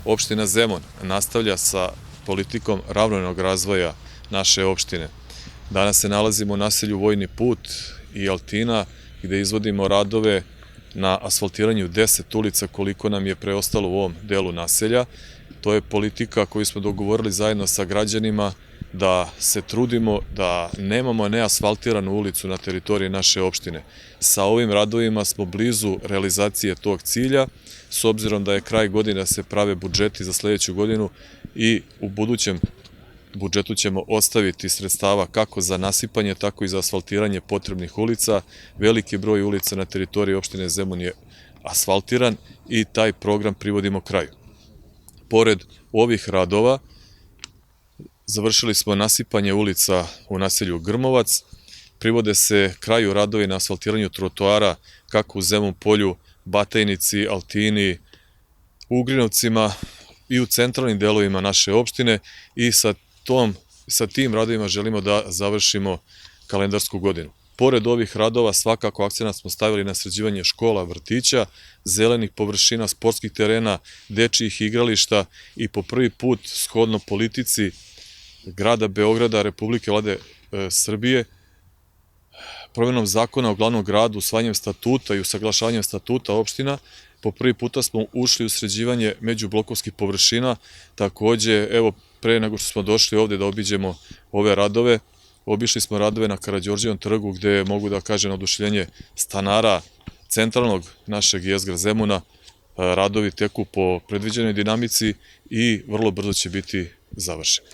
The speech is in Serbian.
Opština Zemun nastavlja sa politikom ravnomernog razvoja naše opštine. Danas se nalazimo u naselju Vojni put i Altina, gde izvodimo radove na asfaltiranju 10 ulica koliko nam je preostalo u ovom delu naselja. To je politika koju smo dogovorili zajedno sa građanima, da se trudimo da nemamo neasfaltiranu ulicu na teritoriji naše opštine. Sa ovim radovima smo blizu realizacije tog cilja, s obzirom da je kraj godine, se prave budžeti za sledeću godinu i u budućem budžetu ćemo ostaviti sredstava kako za nasipanje, tako i za asfaltiranje potrebnih ulica. Veliki broj ulica na teritoriji opštine Zemun je asfaltiran i taj program privodimo kraju. Pored ovih radova, završili smo nasipanje ulica u naselju Grmovac, privode se kraju radovi na asfaltiranju trotoara kako u Zemun polju, Batajnici, Altini, Ugrinovcima i u centralnim delovima naše opštine i sa tim radovima želimo da završimo kalendarsku godinu. Pored ovih radova svakako akcenat smo stavili na sređivanje škola, vrtića, zelenih površina, sportskih terena, dečijih igrališta i po prvi put shodno politici grada Beograda, Republike Vlade Srbije, promenom zakona o glavnom gradu, usvajanjem statuta i usaglašavanjem statuta opština, po prvi puta smo ušli u sređivanje međublokovskih površina. Takođe, evo, pre nego što smo došli ovde da obiđemo ove radove, obišli smo radove na Karađorđevom trgu, gde mogu da kažem oduševljenje stanara centralnog našeg jezgra Zemuna. Radovi teku po predviđenoj dinamici i vrlo brzo će biti završeni.